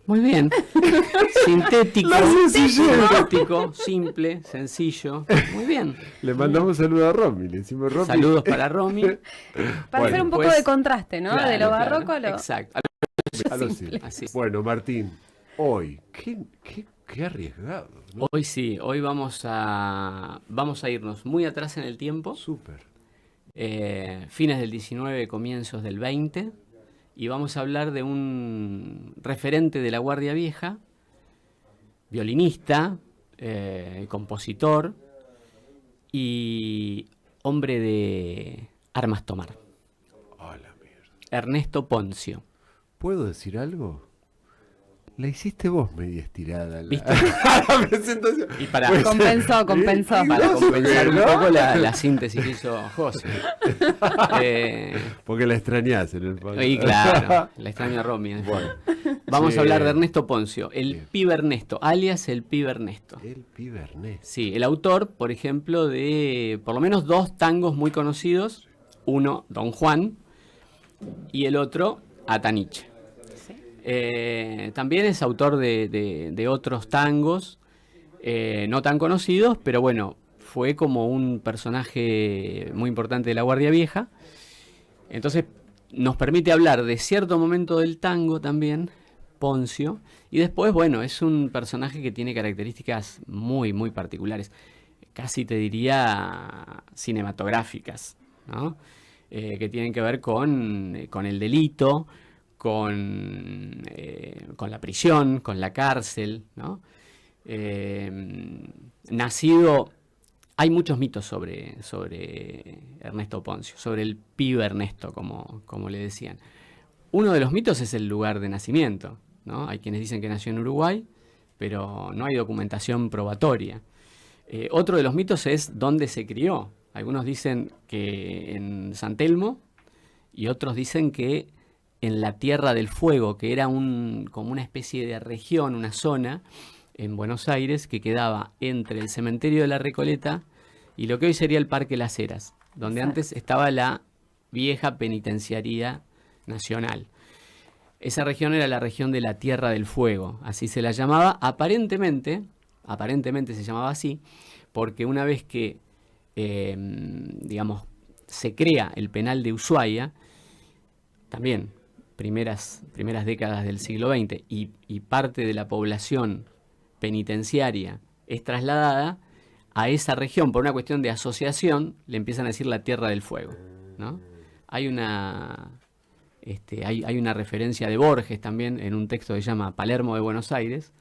Muy bien. Sintético, La sencillez. sintético, simple, sencillo. Muy bien. Le mandamos saludos a Romy, le decimos Romy. Saludos para Romy. Para hacer un poco Pues, de contraste, ¿no? claro, de lo claro, barroco a lo... exacto. A lo simple. simple. Así. Bueno, Martín, hoy, qué arriesgado, ¿no? Hoy sí, hoy vamos a irnos muy atrás en el tiempo. Súper. Fines del 19, comienzos del 20. Y vamos a hablar de un referente de la Guardia Vieja, violinista, compositor y hombre de armas tomar. Hola, mierda. Ernesto Ponzio. ¿Puedo decir algo? La hiciste vos media estirada ¿Viste? la presentación. Y para, Pues, Compensó. para compensar un ¿no? poco la síntesis que hizo José. Porque la extrañás en el fondo. Y claro, la extraña Romy. Bueno. Vamos Sí. a hablar de Ernesto Ponzio, el Bien. pibe Ernesto, alias el pibe Ernesto. El pibe Ernesto. Sí, el autor, por ejemplo, de por lo menos 2 tangos muy conocidos. Uno, Don Juan, y el otro, Ataniche. También es autor de otros tangos, no tan conocidos, pero bueno, fue como un personaje muy importante de la Guardia Vieja. Entonces nos permite hablar de cierto momento del tango también, Ponzio, y después, bueno, es un personaje que tiene características muy, muy particulares, casi te diría cinematográficas, ¿no? Que tienen que ver con el delito, con la prisión, con la cárcel, ¿no? Nacido, hay muchos mitos sobre Ernesto Ponzio, sobre el pibe Ernesto, como le decían. Uno de los mitos es el lugar de nacimiento, ¿no? Hay quienes dicen que nació en Uruguay, pero no hay documentación probatoria. Otro de los mitos es dónde se crió. Algunos dicen que en San Telmo y otros dicen que en la Tierra del Fuego, que era como una especie de región, una zona en Buenos Aires que quedaba entre el cementerio de la Recoleta y lo que hoy sería el Parque Las Heras, donde Exacto. antes estaba la vieja penitenciaría nacional. Esa región era la región de la Tierra del Fuego, así se la llamaba. Aparentemente se llamaba así, porque una vez que, digamos, se crea el penal de Ushuaia, también primeras décadas del siglo XX, y parte de la población penitenciaria es trasladada a esa región por una cuestión de asociación, le empiezan a decir la Tierra del Fuego, ¿no? Hay una referencia de Borges también en un texto que se llama Palermo de Buenos Aires.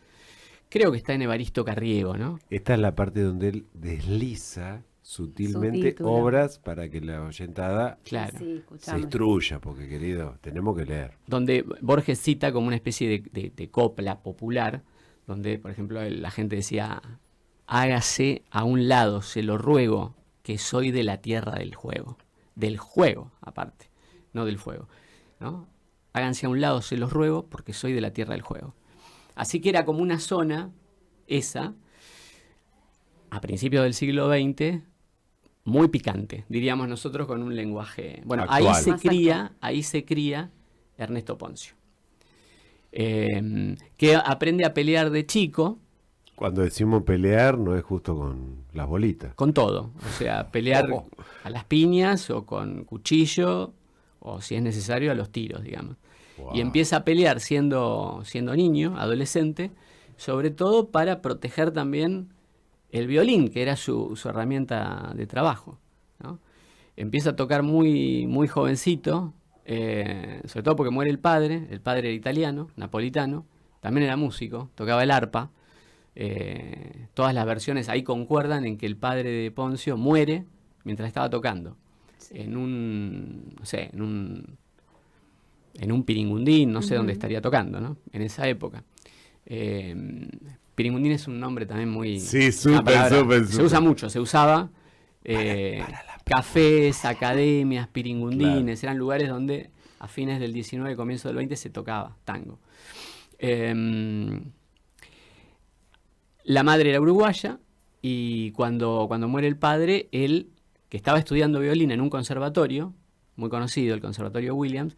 Creo que está en Evaristo Carriego, ¿no? Esta es la parte donde él desliza sutilmente Su título. obras para que la oyentada Claro. Sí, se escuchame. instruya, porque querido, tenemos que leer. Donde Borges cita como una especie de copla popular, donde, por ejemplo, la gente decía: hágase a un lado, se lo ruego, que soy de la tierra del juego. Del juego, aparte, no del fuego, ¿no? Háganse a un lado, se los ruego, porque soy de la tierra del juego. Así que era como una zona, esa, a principios del siglo XX, muy picante, diríamos nosotros con un lenguaje... Bueno, Actual. ahí se cría Ernesto Ponzio, que aprende a pelear de chico, Cuando decimos pelear, no es justo con las bolitas. con todo. O sea, pelear Oh. a las piñas o con cuchillo, o si es necesario, a los tiros, digamos. Wow. Y empieza a pelear siendo niño, adolescente, sobre todo para proteger también el violín, que era su herramienta de trabajo, ¿no? Empieza a tocar muy, muy jovencito, sobre todo porque muere el padre era italiano, napolitano, también era músico, tocaba el arpa. Todas las versiones ahí concuerdan en que el padre de Ponzio muere mientras estaba tocando. Sí. En un piringundín, no sé dónde estaría tocando, ¿no? En esa época. Piringundín es un nombre también muy... Sí, una súper, palabra- súper, Se súper. usa mucho, se usaba cafés, academias, piringundines, eran lugares donde a fines del 19, comienzo del 20 se tocaba tango. La madre era uruguaya y cuando muere el padre, él, que estaba estudiando violín en un conservatorio, muy conocido, el Conservatorio Williams,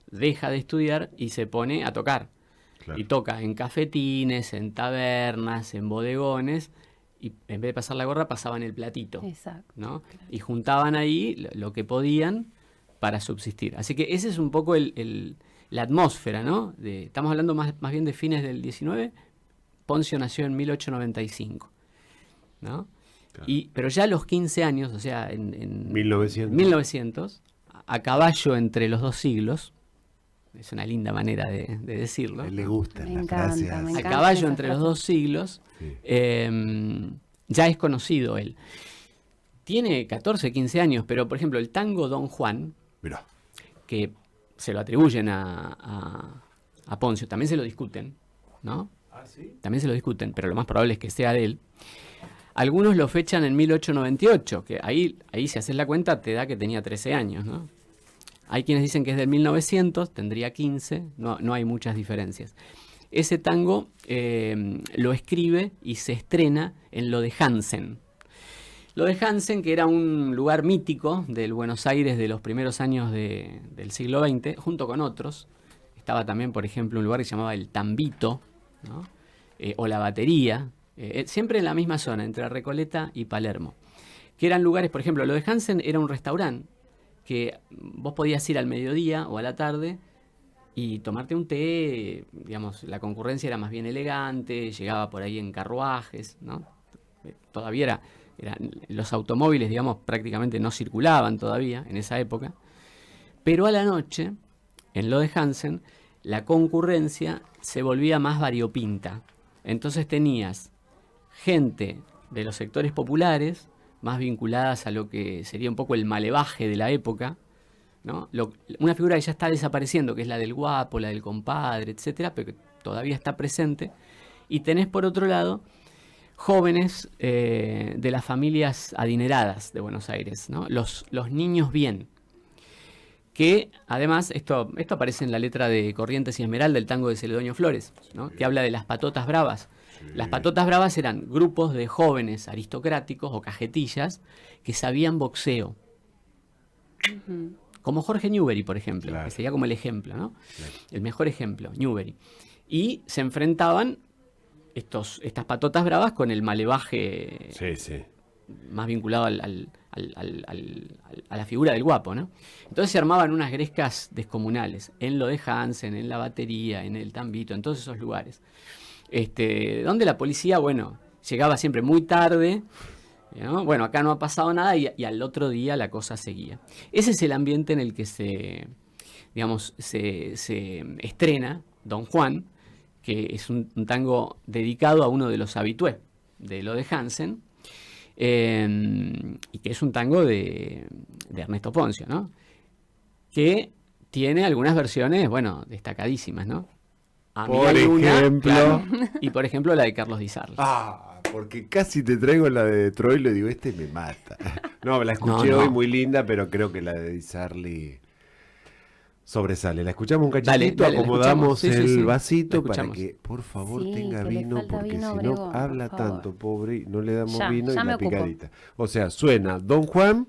deja de estudiar y se pone a tocar. Claro. Y toca en cafetines, en tabernas, en bodegones, y en vez de pasar la gorra pasaban el platito, Exacto. ¿no? Y juntaban ahí lo que podían para subsistir. Así que ese es un poco la atmósfera, ¿no? Estamos hablando más bien de fines del 19. Poncio nació en 1895, ¿no? Claro. Pero ya a los 15 años, o sea, en 1900. a caballo entre los dos siglos, es una linda manera de decirlo, A él le ¿no? gustan Me las encanta, frases me así. A encanta. caballo esa entre los frase. dos siglos, Sí. ya es conocido él. Tiene 14, 15 años, pero por ejemplo el tango Don Juan, Mirá. que se lo atribuyen a Poncio, también se lo discuten, ¿no? También se lo discuten, pero lo más probable es que sea de él. Algunos lo fechan en 1898, que ahí si haces la cuenta te da que tenía 13 años, ¿no? Hay quienes dicen que es del 1900, tendría 15, no hay muchas diferencias. Ese tango lo escribe y se estrena en lo de Hansen. Lo de Hansen, que era un lugar mítico del Buenos Aires de los primeros años del siglo XX, junto con otros. Estaba también, por ejemplo, un lugar que se llamaba el Tambito, ¿no? O la Batería, siempre en la misma zona, entre Recoleta y Palermo. Que eran lugares, por ejemplo, lo de Hansen era un restaurante que vos podías ir al mediodía o a la tarde y tomarte un té, digamos, la concurrencia era más bien elegante, llegaba por ahí en carruajes, ¿no? Todavía los automóviles, digamos, prácticamente no circulaban todavía en esa época, pero a la noche, en lo de Hansen, la concurrencia se volvía más variopinta. Entonces tenías gente de los sectores populares, más vinculadas a lo que sería un poco el malevaje de la época, ¿no? Una figura que ya está desapareciendo, que es la del guapo, la del compadre, etcétera, pero que todavía está presente. Y tenés por otro lado jóvenes de las familias adineradas de Buenos Aires, ¿no? Los niños bien. Que además, esto aparece en la letra de Corrientes y Esmeralda, del tango de Celedonio Flores, ¿no? Que habla de las patotas bravas. Las patotas bravas eran grupos de jóvenes aristocráticos o cajetillas que sabían boxeo. Como Jorge Newbery, por ejemplo, Claro. que sería como el ejemplo, ¿no? Claro. El mejor ejemplo, Newbery. Y se enfrentaban estas patotas bravas con el malevaje Sí, sí. más vinculado a la figura del guapo, ¿no? Entonces se armaban unas grescas descomunales, en lo de Hansen, en la Batería, en el Tambito, en todos esos lugares. Donde la policía, bueno, llegaba siempre muy tarde, ¿no? Bueno, acá no ha pasado nada y al otro día la cosa seguía. Ese es el ambiente en el que se estrena Don Juan, que es un tango dedicado a uno de los habitués de lo de Hansen, y que es un tango de Ernesto Poncio, ¿no? Que tiene algunas versiones, bueno, destacadísimas, ¿no? A mí Por hay una, ejemplo. claro, y por ejemplo la de Carlos Di Sarli. Porque casi te traigo la de Troilo y digo, me mata. No, la escuché No. hoy, muy linda, pero creo que la de Di Sarli sobresale. La escuchamos un cachitito, Dale, la acomodamos escuchamos. Sí, el la vasito para escuchamos. que, por favor, Sí, tenga que le vino, falta porque vino, si Obregón, no por habla favor. tanto, pobre, y no le damos Ya, vino ya y me la ocupo. picadita. O sea, suena Don Juan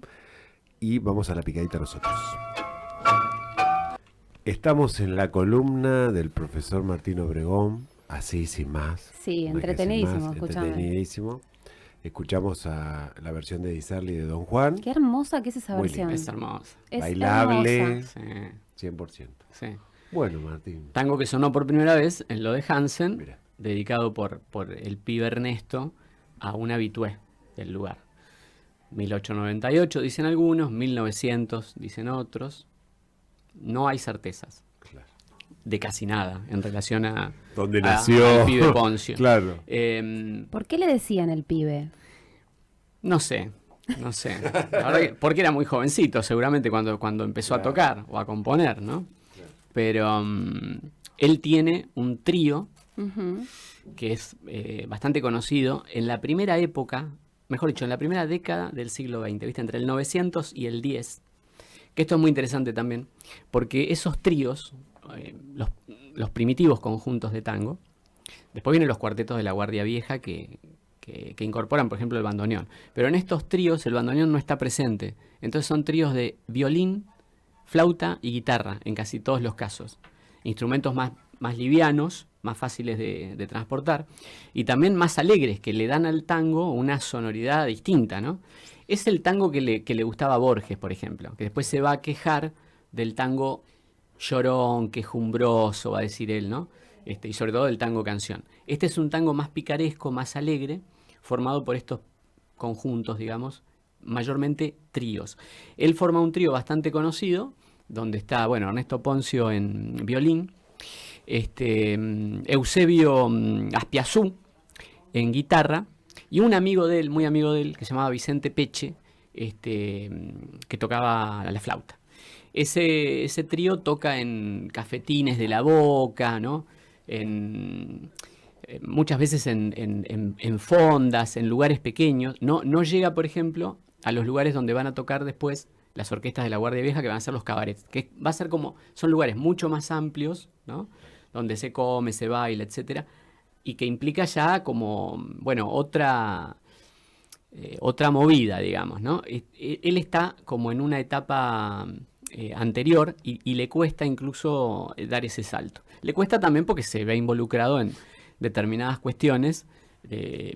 y vamos a la picadita nosotros. Estamos en la columna del profesor Martín Obregón, así sin más. Sí, No hay que decir entretenidísimo, más, escuchame. entretenidísimo. Escuchamos a la versión de Di Sarli de Don Juan, Qué hermosa que es esa Muy versión. linda. Es hermosa. Es bailable, hermosa. Sí, 100%. sí. Bueno, Martín, Tango que sonó por primera vez en lo de Hansen, mira. dedicado por el pibe Ernesto a un habitué del lugar. 1898 dicen algunos, 1900 dicen otros. No hay certezas Claro. de casi nada en relación a ¿Dónde nació? al pibe Poncio. Claro. ¿Por qué le decían el pibe? No sé. La verdad que- porque era muy jovencito, seguramente, cuando empezó a tocar o a componer, ¿no? Pero él tiene un trío Ujú. que es bastante conocido en la primera época, mejor dicho, en la primera década del siglo XX, ¿viste? Entre el 900 y el 10. Que esto es muy interesante también, porque esos tríos, los primitivos conjuntos de tango, después vienen los cuartetos de la Guardia Vieja que incorporan, por ejemplo, el bandoneón. Pero en estos tríos el bandoneón no está presente. Entonces son tríos de violín, flauta y guitarra, en casi todos los casos. Instrumentos más más livianos, más fáciles de transportar, y también más alegres, que le dan al tango una sonoridad distinta, ¿no? Es el tango que le gustaba a Borges, por ejemplo, que después se va a quejar del tango llorón, quejumbroso, va a decir él, ¿no? Y sobre todo del tango canción. Este es un tango más picaresco, más alegre, formado por estos conjuntos, digamos, mayormente tríos. Él forma un trío bastante conocido, donde está, bueno, Ernesto Ponzio en violín, Eusebio Aspiazú en guitarra, y un amigo de él, muy amigo de él, que se llamaba Vicente Peche, que tocaba la flauta. Ese trío toca en cafetines de la Boca, ¿no? Muchas veces en fondas, en lugares pequeños. No llega, por ejemplo, a los lugares donde van a tocar después las orquestas de la Guardia Vieja, que van a ser los cabarets, que va a ser como, son lugares mucho más amplios, ¿no? Donde se come, se baila, etcétera, y que implica ya como, bueno, otra movida, digamos, ¿no? Él está como en una etapa anterior y le cuesta incluso dar ese salto. Le cuesta también porque se ve involucrado en determinadas cuestiones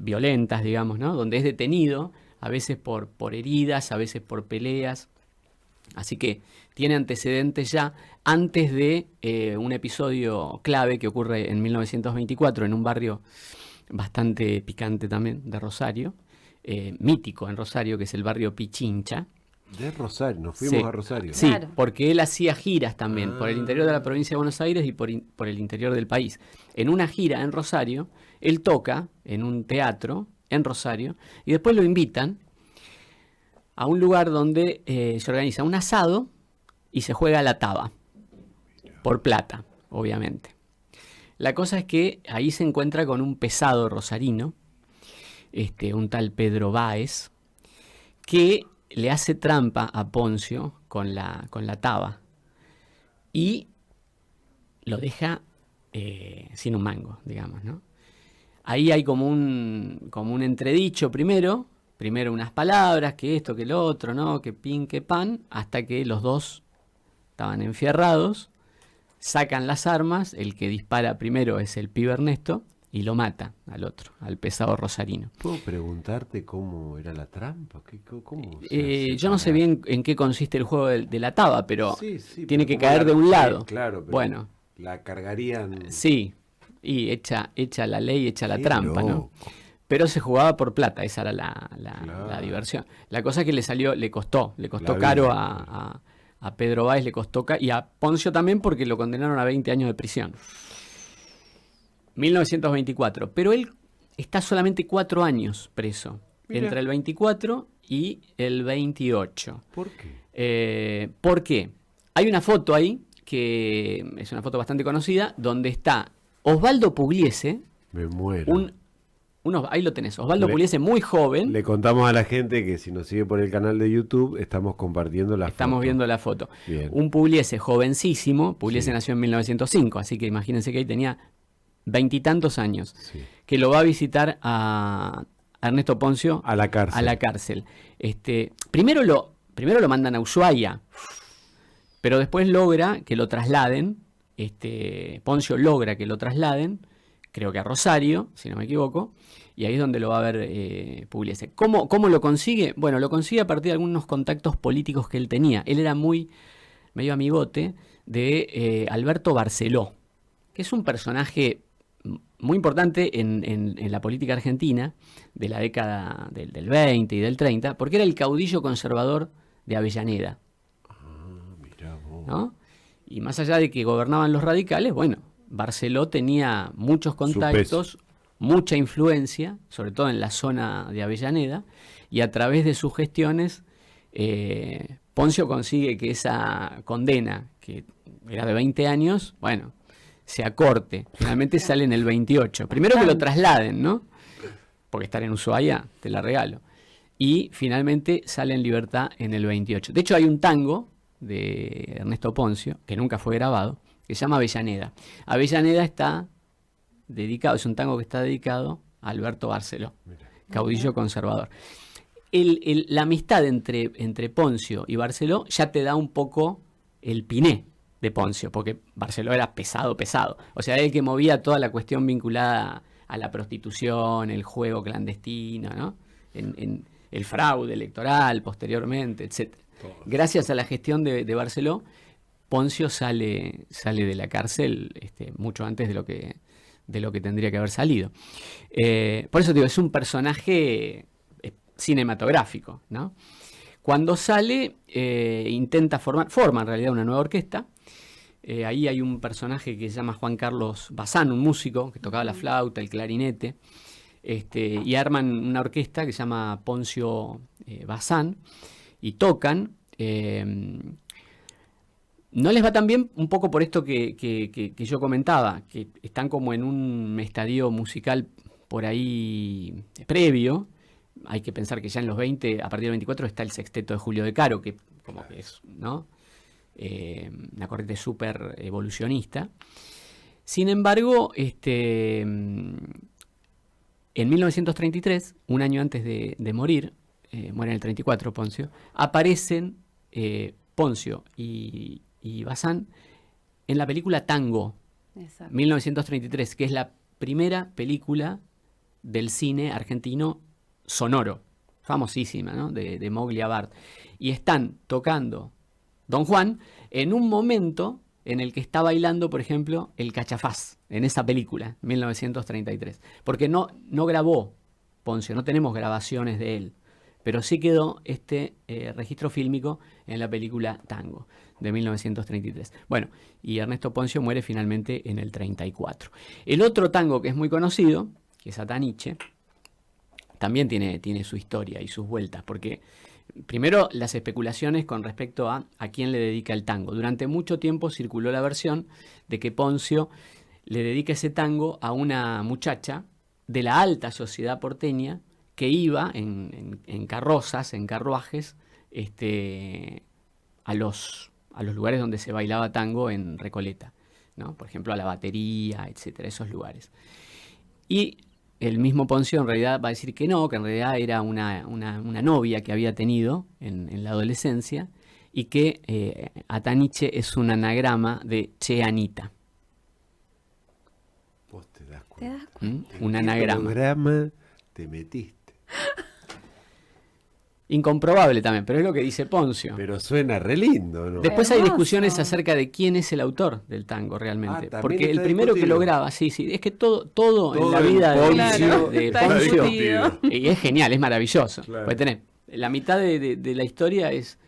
violentas, digamos, ¿no? Donde es detenido, a veces por heridas, a veces por peleas. Así que tiene antecedentes ya antes de un episodio clave que ocurre en 1924 en un barrio bastante picante también de Rosario, mítico en Rosario, que es el barrio Pichincha. De Rosario, nos fuimos a Rosario. Sí, Claro. porque él hacía giras también por el interior de la provincia de Buenos Aires y por el interior del país. En una gira en Rosario, él toca en un teatro en Rosario y después lo invitan a un lugar donde se organiza un asado y se juega a la taba, por plata, obviamente. La cosa es que ahí se encuentra con un pesado rosarino, un tal Pedro Báez, que le hace trampa a Ponzio con la taba y lo deja sin un mango, digamos, ¿no? Ahí hay como un entredicho primero unas palabras, que esto, que lo otro, ¿no? Que pin, que pan, hasta que los dos estaban enfierrados, sacan las armas, el que dispara primero es el pibe Ernesto, y lo mata al otro, al pesado rosarino. ¿Puedo preguntarte cómo era la trampa? ¿Cómo se hace Yo no sé para- bien en qué consiste el juego de la taba, pero Sí, tiene pero que ¿cómo caer de un sí, lado. claro, pero Bueno, la cargarían. sí, y echa la ley, echa la Qué trampa, ¿no? loco. Pero se jugaba por plata, esa era la Claro. diversión. La cosa es que le costó La caro vida. a Pedro Báez, le costó y a Ponzio también porque lo condenaron a 20 años de prisión. 1924, pero él está solamente 4 años preso, Mira. entre el 24 y el 28. ¿Por qué? ¿Por qué? Hay una foto ahí, que es una foto bastante conocida, donde está Osvaldo Pugliese, Me muero. ahí lo tenés, Osvaldo Le- Pugliese muy joven. Le contamos a la gente que si nos sigue por el canal de YouTube, estamos compartiendo la Estamos foto. viendo la foto. Bien. Un Pugliese jovencísimo, Pugliese Sí. nació en 1905, así que imagínense que ahí tenía 20 y tantos años, Sí. que lo va a visitar a Ernesto Ponzio A la cárcel. a la cárcel. Primero lo mandan a Ushuaia, pero después logra que lo trasladen, Ponzio logra que lo trasladen, creo que a Rosario, si no me equivoco, y ahí es donde lo va a ver Pugliese. ¿Cómo lo consigue? Bueno, lo consigue a partir de algunos contactos políticos que él tenía. Él era medio amigote de Alberto Barceló, que es un personaje muy importante en la política argentina de la década del 20 y del 30, porque era el caudillo conservador de Avellaneda, Mirá vos. ¿no? Y más allá de que gobernaban los radicales, bueno, Barceló tenía muchos contactos, mucha influencia, sobre todo en la zona de Avellaneda, y a través de sus gestiones, Ponzio consigue que esa condena, que era de 20 años, bueno, se acorte. Finalmente sale en el 28. Primero que lo trasladen, ¿no? Porque estar en Ushuaia, te la regalo. Y finalmente sale en libertad en el 28. De hecho, hay un tango de Ernesto Ponzio, que nunca fue grabado, que se llama Avellaneda. Avellaneda está dedicado, es un tango que está dedicado a Alberto Barceló, caudillo conservador. La amistad entre Ponzio y Barceló ya te da un poco el piné, de Poncio, porque Barceló era pesado, pesado. O sea, era el que movía toda la cuestión vinculada a la prostitución, el juego clandestino, ¿no? En el fraude electoral posteriormente, etcétera. Gracias a la gestión de Barceló, Poncio sale de la cárcel mucho antes de lo que tendría que haber salido. Por eso digo, es un personaje cinematográfico, ¿no? Cuando sale, intenta forma en realidad una nueva orquesta. Ahí hay un personaje que se llama Juan Carlos Bazán, un músico que tocaba la flauta, el clarinete, y arman una orquesta que se llama Poncio Bazán, y tocan. No les va tan bien un poco por esto que yo comentaba, que están como en un estadio musical por ahí previo. Hay que pensar que ya en los 20, a partir del 24, está el sexteto de Julio de Caro, que como que es, ¿no? Una corriente súper evolucionista. Sin embargo, en 1933, un año antes de morir, muere en el 34 Poncio, aparecen Poncio y Bazán en la película Tango, Exacto. 1933, que es la primera película del cine argentino sonoro, famosísima, ¿no? de Moglia Bart. Y están tocando Don Juan en un momento en el que está bailando, por ejemplo, el Cachafaz, en esa película, 1933. Porque no grabó Poncio, no tenemos grabaciones de él, pero sí quedó este registro fílmico en la película Tango, de 1933. Bueno, y Ernesto Poncio muere finalmente en el 34. El otro tango que es muy conocido, que es Ataniche, también tiene su historia y sus vueltas, porque primero las especulaciones con respecto a quién le dedica el tango. Durante mucho tiempo circuló la versión de que Poncio le dedica ese tango a una muchacha de la alta sociedad porteña que iba en carrozas, en carruajes, a los lugares donde se bailaba tango en Recoleta, ¿no? Por ejemplo, a la Batería, etcétera, esos lugares. Y el mismo Poncio en realidad va a decir que no, que en realidad era una novia que había tenido en la adolescencia, y que Ataniche es un anagrama de Che Anita. Vos te das ¿Te cuenta. das cuenta? Un ¿En qué anagrama. programa te metiste? Incomprobable también, pero es lo que dice Poncio. Pero suena re lindo, ¿no? Después hay Hermoso. discusiones acerca de quién es el autor del tango realmente. también Porque el está primero que discutido. lo graba, sí, es que todo en la en vida Poncio de está Poncio, discutido. y es genial, es maravilloso. Claro. Puede tener, la mitad de la historia es,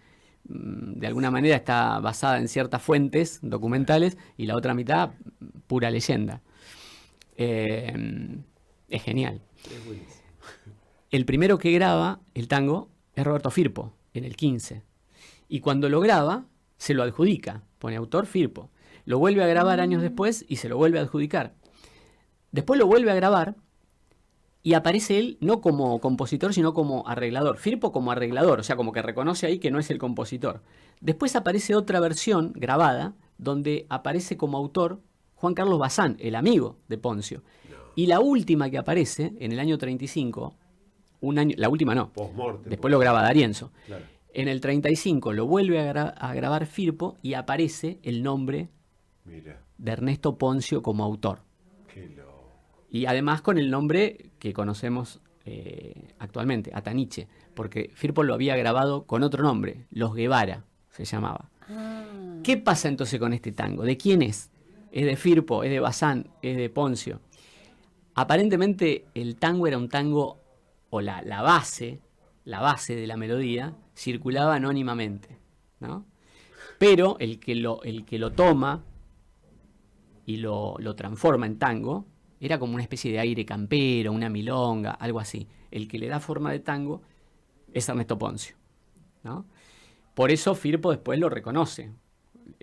de alguna manera, está basada en ciertas fuentes documentales, y la otra mitad, pura leyenda. Es genial. Es buenísimo. El primero que graba el tango es Roberto Firpo, en el 15. Y cuando lo graba, se lo adjudica. Pone autor Firpo. Lo vuelve a grabar años después y se lo vuelve a adjudicar. Después lo vuelve a grabar y aparece él no como compositor, sino como arreglador. Firpo como arreglador, o sea, como que reconoce ahí que no es el compositor. Después aparece otra versión grabada donde aparece como autor Juan Carlos Bazán, el amigo de Poncio. Y la última que aparece, en el año 35, la última no, Post-mortem. después lo graba D'Arienzo. Claro. En el 35 lo vuelve a grabar Firpo y aparece el nombre Mira, de Ernesto Poncio como autor. qué loco. Y además con el nombre que conocemos actualmente, Ataniche, porque Firpo lo había grabado con otro nombre, Los Guevara se llamaba. ¿Qué pasa entonces con este tango? ¿De quién es? ¿Es de Firpo? ¿Es de Bazán? ¿Es de Poncio? Aparentemente el tango era un tango, o la base de la melodía circulaba anónimamente, ¿no? Pero el que lo toma y lo transforma en tango era como una especie de aire campero, una milonga, algo así. El que le da forma de tango es Ernesto Poncio, ¿no? Por eso Firpo después lo reconoce,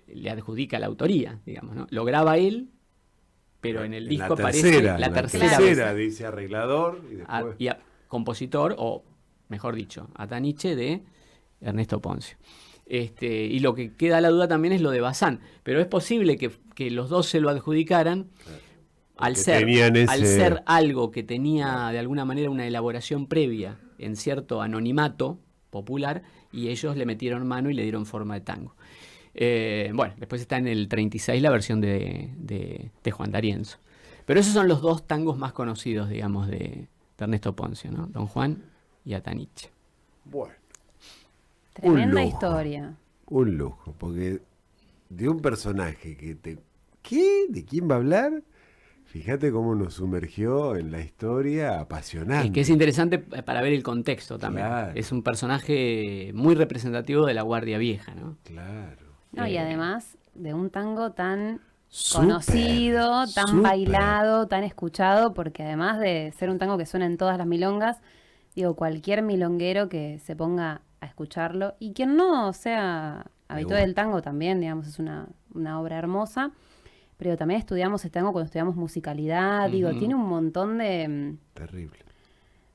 le adjudica la autoría, digamos, ¿no? Lo graba él, pero en el disco aparece la tercera vez. Dice arreglador y después... Compositor, o mejor dicho, Ataniche de Ernesto Poncio. Y lo que queda a la duda también es lo de Bazán, pero es posible que los dos se lo adjudicaran al ser algo que tenía de alguna manera una elaboración previa en cierto anonimato popular, y ellos le metieron mano y le dieron forma de tango. Bueno, después está en el 36 la versión de Juan D'Arienzo. Pero esos son los dos tangos más conocidos, digamos, de Ernesto Poncio, ¿no? Don Juan y Ataniche. Bueno, Tremenda lujo. historia. un lujo, porque de un personaje que te... ¿Qué? ¿De quién va a hablar? Fíjate cómo nos sumergió en la historia apasionante. Es que es interesante para ver el contexto también. Claro. Es un personaje muy representativo de la Guardia Vieja, ¿no? Claro. No, y además de un tango tan Súper, conocido, tan súper. bailado, tan escuchado, porque además de ser un tango que suena en todas las milongas, digo, cualquier milonguero que se ponga a escucharlo, y quien no sea habitué gusta. del tango también, digamos, es una obra hermosa, pero también estudiamos este tango cuando estudiamos musicalidad, digo, Ujú. tiene un montón Terrible.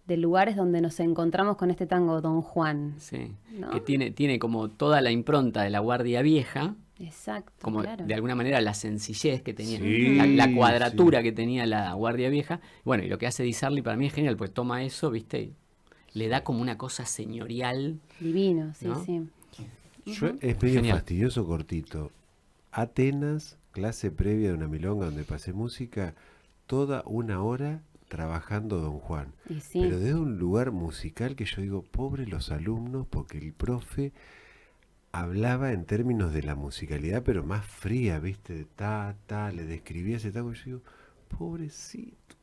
de lugares donde nos encontramos con este tango, Don Juan. Sí. ¿No? Que tiene como toda la impronta de la Guardia Vieja, Exacto, como claro. de alguna manera la sencillez que tenía, Sí, la cuadratura sí. que tenía la Guardia Vieja. Bueno, y lo que hace Di Sarli para mí es genial, pues toma eso, ¿viste? Y le da como una cosa señorial. Divino, sí, ¿No? sí. Yo, es medio Genial. fastidioso cortito. Atenas, clase previa de una milonga donde pasé música, toda una hora trabajando Don Juan. Y sí. Pero desde un lugar musical que yo digo, pobre los alumnos, porque el profe hablaba en términos de la musicalidad, pero más fría, ¿viste? De le describía ese tango y yo digo, pobrecitos,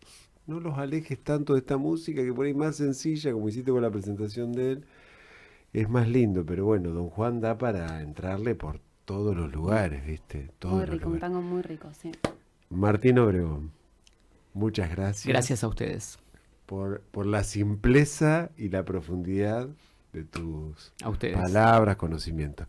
no los alejes tanto de esta música que por ahí más sencilla, como hiciste con la presentación de él, es más lindo, pero bueno, Don Juan da para entrarle por todos los lugares, ¿viste? Todos Muy los rico, un lugares. tango muy rico, sí. Martín Obregón, muchas gracias. Gracias a ustedes. Por la simpleza y la profundidad de tus A ustedes. palabras, conocimientos.